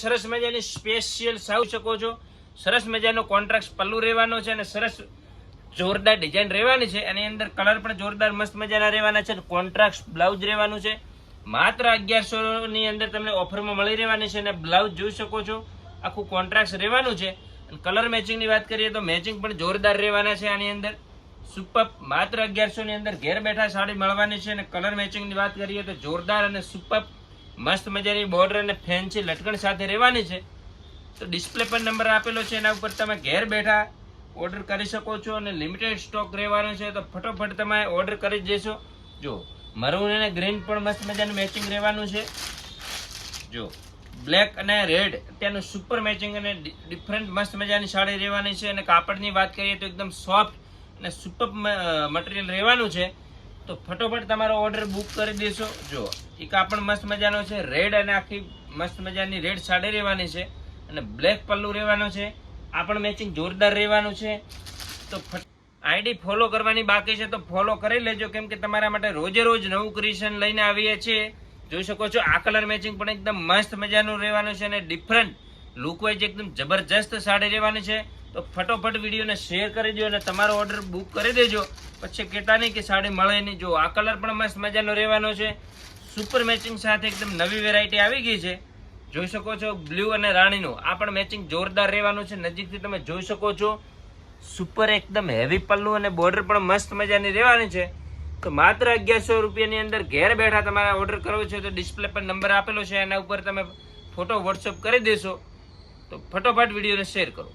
સરસ મજાની સ્પેશિયલ સાવ શકો છો. સરસ મજાનો કોન્ટ્રાસ્ટ પલ્લુ રહેવાનો છે અને સરસ જોરદાર ડિઝાઇન રહેવાની છે. એની અંદર કલર પણ જોરદાર મસ્ત મજાના રહેવાના છે. કોન્ટ્રાસ્ટ બ્લાઉઝ રહેવાનું છે. માત્ર 1100 ની અંદર તમને ઓફરમાં મળી રહેવાની છે અને બ્લાઉઝ જોઈ શકો છો આખું કોન્ટ્રાસ્ટ રહેવાનું છે. કલર મેચિંગ ની વાત કરીએ તો મેચિંગ પણ જોરદાર રહેવાના છે. આની અંદર સુપર માત્ર 1100 ની અંદર ઘેર બેઠા સાડી મળવાની છે. અને કલર મેચિંગ ની વાત કરીએ તો જોરદાર અને સુપર મસ્ત મજાની બોર્ડર અને ફેન્સી લટકણ સાથે રહેવાની છે. તો ડિસ્પ્લે પર નંબર આપેલો છે, એના ઉપર તમે ઘેર બેઠા ઓર્ડર કરી શકો છો અને લિમિટેડ સ્ટોક રહેવાનો છે. તો ફટોફટ તમે ઓર્ડર કરી દેશો. જો મરૂન અને ગ્રીન પણ મસ્ત મજાનું મેચિંગ રહેવાનું છે. જો બ્લેક અને રેડ અત્યારનું સુપર મેચિંગ અને ડિફરન્ટ મસ્ત મજાની સાડી રહેવાની છે. અને કાપડની વાત કરીએ તો એકદમ સોફ્ટ અને સુપર મટીરિયલ રહેવાનું છે. તો ફટોફટ તમારો ઓર્ડર બુક કરી દેશો. જો એ કાપડ મસ્ત મજાનો છે. રેડ અને આખી મસ્ત મજાની રેડ સાડી રહેવાની છે અને બ્લેક પલ્લુ રહેવાનો છે. આ પણ મેચિંગ જોરદાર રહેવાનું છે. તો આઈડી ફોલો કરવાની બાકી છે તો ફોલો કરી લેજો, કેમ કે તમારા માટે રોજે રોજ નવું ક્રિએશન લઈને આવીએ છીએ. જોઈ શકો છો આ કલર મેચિંગ પણ એકદમ મસ્ત મજાનું રહેવાનું છે અને ડિફરન્ટ લુક વાઇઝ એકદમ જબરજસ્ત સાડી રહેવાની છે. તો ફટોફટ વિડીયોને શેર કરી દો અને તમારો ઓર્ડર બુક કરી દેજો. પછી કહેતા નહીં કે સાડી મળે નહીં. જો આ કલર પણ મસ્ત મજાનો રહેવાનો છે. સુપર મેચિંગ સાથે એકદમ નવી વેરાયટી આવી ગઈ છે. જોઈ શકો છો બ્લુ અને રાણીનું આ પણ મેચિંગ જોરદાર રહેવાનું છે. નજીકથી તમે જોઈ શકો છો સુપર એકદમ હેવી પલ્લુ અને બોર્ડર પણ મસ્ત મજાની રહેવાની છે. તો માત્ર 1100 રૂપિયાની અંદર ઘેર બેઠા તમારે ઓર્ડર કરવો છે તો ડિસ્પ્લે પર નંબર આપેલો છે, એના ઉપર તમે ફોટો વોટ્સઅપ કરી દેશો. તો ફટોફટ વિડીયોને શેર કરો.